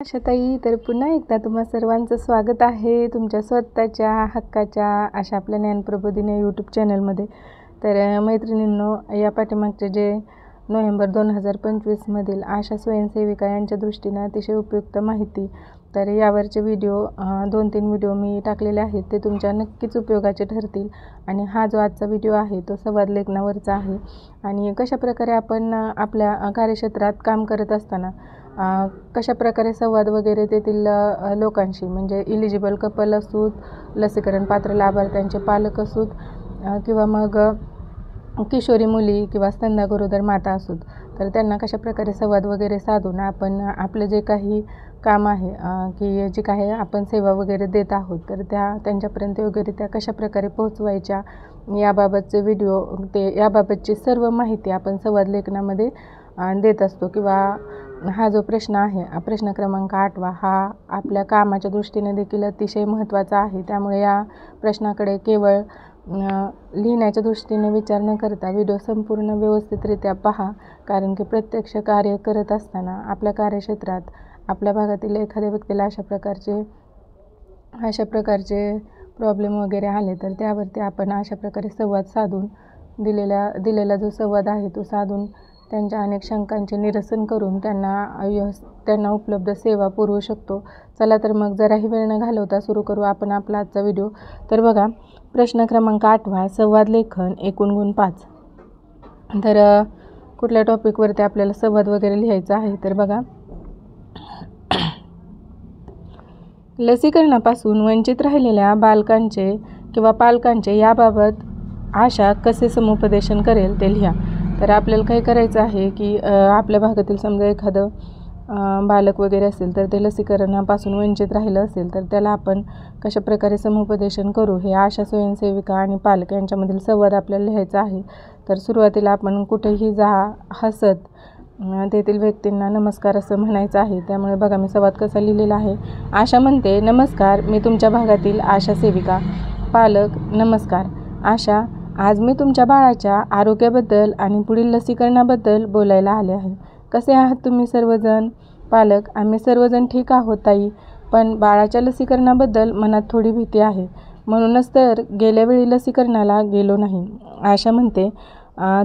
आशाताई, तर पुन्हा एकदा तुम्हा सर्वांचं स्वागत आहे तुमच्या स्वतःच्या हक्काच्या अशा आपल्या ज्ञानप्रबोधिनी यूट्यूब चॅनलमध्ये. तर मैत्रिणींनो, या पाठीमागचे जे नोव्हेंबर 2025मधील आशा स्वयंसेविका यांच्या दृष्टीनं अतिशय उपयुक्त माहिती, तर यावरचे व्हिडिओ 2-3 व्हिडिओ मी टाकलेले आहेत. ते तुमच्या नक्कीच उपयोगाचे ठरतील. आणि हा जो आजचा व्हिडिओ आहे तो संवाद लेखनावरचा आहे. आणि कशाप्रकारे आपण आपल्या कार्यक्षेत्रात काम करत असताना कशाप्रकारे संवाद वगैरे तेथील लोकांशी, म्हणजे इलिजिबल कपल असूत, लसीकरण पात्र लाभार्थ्यांचे पालक असूत, किंवा मग किशोरी मुली किंवा स्तनदा गरोदर माता असूत, तर त्यांना कशाप्रकारे संवाद वगैरे साधून आपण आपलं जे काही काम आहे की जे काही आपण सेवा वगैरे देत आहोत, तर त्यांच्यापर्यंत वगैरे त्या कशाप्रकारे पोहोचवायच्या याबाबतचे व्हिडिओ, याबाबतची सर्व माहिती आपण संवाद लेखनामध्ये देत असतो. किंवा हा जो प्रश्न आहे, प्रश्न क्रमांक 8वा, हा आपल्या कामाच्या दृष्टीने देखील अतिशय महत्त्वाचा आहे. त्यामुळे या प्रश्नाकडे केवळ लिहिण्याच्या दृष्टीने विचार न करता व्हिडिओ संपूर्ण व्यवस्थितरित्या पहा. कारण की प्रत्यक्ष कार्य करत असताना आपल्या कार्यक्षेत्रात आपल्या भागातील एखाद्या व्यक्तीला अशा प्रकारचे प्रॉब्लेम वगैरे आले, तर त्यावरती आपण अशा प्रकारे संवाद साधून दिलेला जो संवाद आहे तो साधून त्यांच्या अनेक शंकांचे निरसन करून त्यांना उपलब्ध सेवा पुरवू शकतो. चला तर मग जराही वेळ न घालवता सुरू करू आपण आपला आजचा व्हिडिओ. तर बघा, प्रश्न क्रमांक 8वा, संवाद लेखन एकूण गुण 5. तर कुठल्या टॉपिकवरती आपल्याला संवाद वगैरे लिहायचा आहे, तर बघा, लसीकरणापासून वंचित राहिलेल्या बालकांचे किंवा पालकांचे याबाबत आशा कसे समुपदेशन करेल ते लिहा. तर आपल्याला काय करायचं आहे की आपल्या भागातील समजा एखादं बालक वगैरे असेल, तर ते लसीकरणापासून वंचित राहिलं असेल, तर त्याला आपण कशाप्रकारे समुपदेशन करू, हे आशा स्वयंसेविका आणि पालक यांच्यामधील संवाद आपल्याला लिहायचा आहे. तर सुरुवातीला आपण कुठेही हसत तेथील व्यक्तींना नमस्कार असं म्हणायचं आहे. त्यामुळे बघा मी संवाद कसा लिहिलेला आहे. आशा म्हणते, नमस्कार, मी तुमच्या भागातील आशा सेविका. पालक, नमस्कार आशा, आज मी तुमच्या बाळाच्या आरोग्याबद्दल आणि पुढील लसीकरणाबद्दल बोलायला आले आहे. कसे आहात तुम्ही सर्वजण? पालक, आम्ही सर्वजण ठीक आहोत ताई, पण बाळाच्या लसीकरणाबद्दल मनात थोडी भीती आहे, म्हणूनच तर गेल्या वेळी लसीकरणाला गेलो नाही. आशा म्हणते,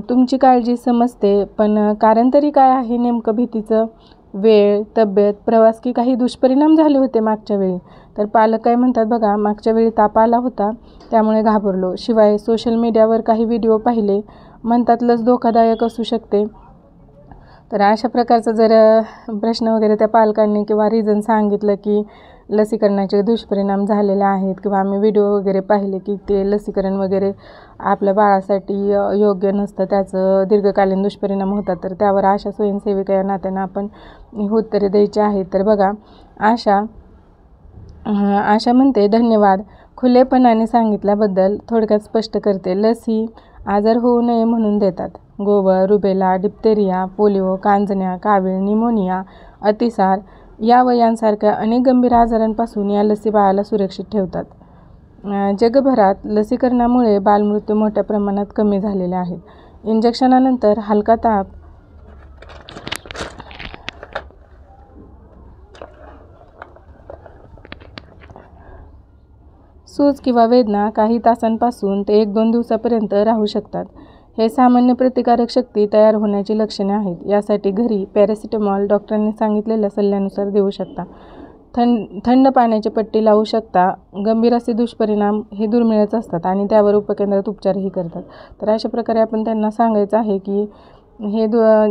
तुमची काळजी समजते, पण कारण तरी काय आहे नेमकं भीतीचं? वेळ, तब्येत, प्रवास की काही दुष्परिणाम झाले होते मागच्या वेळी? तर पालक काय म्हणतात बघा, मागच्या वेळी ताप आला होता, त्यामुळे घाबरलो. शिवाय सोशल मीडियावर काही व्हिडिओ पाहिले, म्हणतात लस धोकादायक असू शकते. तर अशा प्रकारचा जर प्रश्न वगैरे त्या पालकांनी किंवा रिझन सांगितलं की लसीकरणाचे दुष्परिणाम झालेले आहेत, किंवा आम्ही व्हिडिओ वगैरे पाहिले की ते लसीकरण वगैरे आपल्या बाळासाठी योग्य नसतं, त्याचं दीर्घकालीन दुष्परिणाम होतात, तर त्यावर आशा स्वयंसेविका या नात्यानं आपण उत्तरे द्यायची आहेत. तर बघा, आशा म्हणते, धन्यवाद, खुलेपणाने सांगितल्याबद्दल. थोडक्यात स्पष्ट करते, लस ही आजार होऊ नये म्हणून देतात. गोवर, रुबेला, डिप्थेरिया, पोलिओ, कांजण्या, कावीळ, निमोनिया, अतिसार या यांसारख्या अनेक गंभीर आजारांपासून या लसी बाळाला सुरक्षित ठेवतात. जगभरात लसीकरणामुळे बालमृत्यू मोठ्या प्रमाणात कमी झालेले आहेत. इंजेक्शनानंतर हलका ताप, सूज किंवा वेदना काही तासांपासून ते 1-2 दिवसापर्यंत राहू शकतात. हे सामान्य प्रतिकारक शक्ती तयार होण्याची लक्षणे आहेत. यासाठी घरी पॅरासिटामॉल डॉक्टरांनी सांगितलेल्या सल्ल्यानुसार देऊ शकता. थंड पाण्याची पट्टी लावू शकता. गंभीर असे दुष्परिणाम हे दुर्मिळच असतात आणि त्यावर उपकेंद्रात उपचारही करतात. तर अशा प्रकारे आपण त्यांना सांगायचं आहे की हे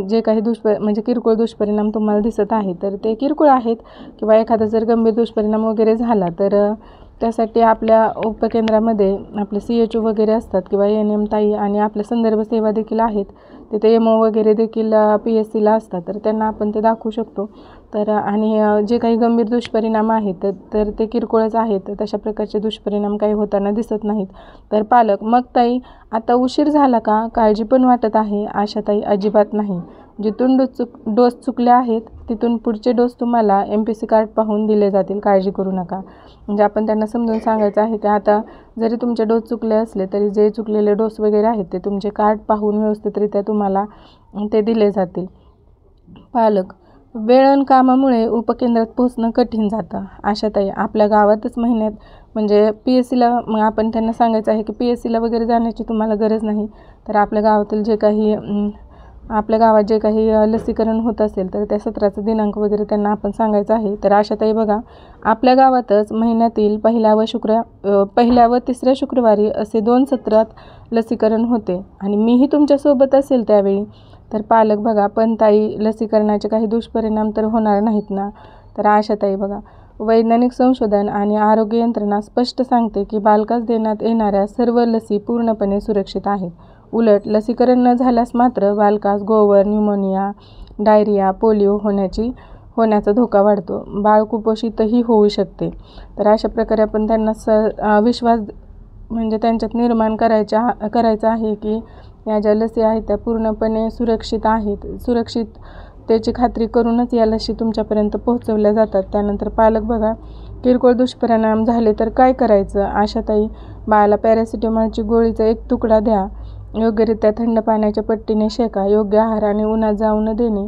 जे काही म्हणजे किरकोळ दुष्परिणाम तुम्हाला दिसत आहे, तर ते किरकोळ आहेत. किंवा एखादा जर गंभीर दुष्परिणाम वगैरे झाला, तर त्यासाठी आपल्या उपकेंद्रामध्ये आपले CHO वगैरे असतात, किंवा NM ताई आणि आपल्या संदर्भ सेवा देखील आहेत. तिथे MO वगैरे देखील PSCला असतात, तर त्यांना आपण ते दाखवू शकतो. तर आणि जे काही गंभीर दुष्परिणाम आहेत तर ते किरकोळच आहेत, तर तशा प्रकारचे दुष्परिणाम काही होताना दिसत नाहीत. तर पालक, मग ताई आता उशीर झाला का? काळजी पण वाटत आहे. आशा ताई, अजिबात नाही, जिथून डोस चुकले आहेत तिथून पुढचे डोस तुम्हाला MPC कार्ड पाहून दिले जातील, काळजी करू नका. म्हणजे आपण त्यांना समजून सांगायचं आहे की आता जरी तुमचे डोस चुकले असले तरी जे चुकलेले डोस वगैरे आहेत ते तुमचे कार्ड पाहून व्यवस्थितरित्या तुम्हाला ते दिले जातील. पालक, वेळन कामामुळे उपकेंद्रात पोहोचणं कठीण जातं. आशाताई आपल्या गावातच महिन्यात म्हणजे PSCला मग आपण त्यांना सांगायचं आहे की PSCला वगैरे जाण्याची तुम्हाला गरज नाही. तर आपल्या गावातील जे काही आपल्या गावात जे काही लसीकरण होत असेल तर त्या सत्राचा दिनांक वगैरे त्यांना आपण सांगायचं आहे. तर आशाताई बघा, आपल्या गावातच महिन्यातील पहिल्या व तिसऱ्या शुक्रवारी असे 2 सत्रात लसीकरण होते आणि मीही तुमच्यासोबत असेल त्यावेळी. तर पालक बघा, पण ताई लसीकरणाचे काही दुष्परिणाम तर होणार नाहीत ना? तर आशाताई बघा, वैज्ञानिक संशोधन आणि आरोग्य यंत्रणा स्पष्ट सांगते की बालकास देण्यात येणाऱ्या सर्व लसी पूर्णपणे सुरक्षित आहेत. उलट लसीकरण न झाल्यास मात्र बालकास गोवर, न्यूमोनिया, डायरिया, पोलिओ होण्याचा धोका वाढतो. बाळ कुपोषितही होऊ शकते. तर अशा प्रकारे आपण त्यांना विश्वास म्हणजे त्यांच्यात निर्माण करायचा आहे की या ज्या लसी आहेत त्या पूर्णपणे सुरक्षित आहेत. सुरक्षिततेची खात्री करूनच या लसी तुमच्यापर्यंत पोहोचवल्या जातात. त्यानंतर पालक बघा, किरकोळ दुष्परिणाम झाले तर काय करायचं? आशाताई, बाळाला पॅरासिटामॉलची गोळीचा 1 तुकडा द्या. योग्यरित्या थंड पाण्याच्या पट्टीने शेका. योग्य आहार आणि उन्हात जाऊ न देणे.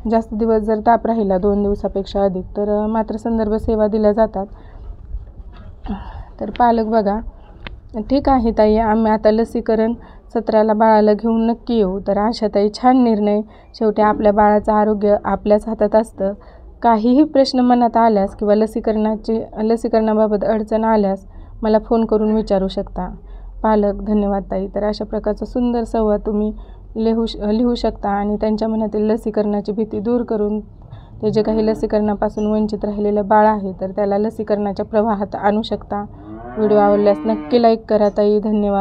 जास्त दिवस जर ताप राहिला 2 दिवसापेक्षा अधिक तर मात्र संदर्भ सेवा दिल्या जातात. तर पालक बघा, ठीक आहे ताई, आम्ही आता लसीकरण सत्राला बाळाला घेऊन नक्की येऊ. तर आशाताई छान निर्णय. शेवटी आपल्या बाळाचं आरोग्य आपल्याच हातात असतं. काहीही प्रश्न मनात आल्यास किंवा लसीकरणाबाबत अडचण आल्यास मला फोन करून विचारू शकता. पालक धन्यवाद ताई. तर अशा प्रकारचा सुंदर संवाद तुम्ही लिहू शकता आणि त्यांच्या मनातील लसीकरणाची भीती दूर करून ते जे काही लसीकरणापासून वंचित राहिलेलं बाळ आहे तर त्याला लसीकरणाच्या प्रवाहात आणू शकता. व्हिडिओ आवडल्यास नक्की लाईक करा ताई. धन्यवाद.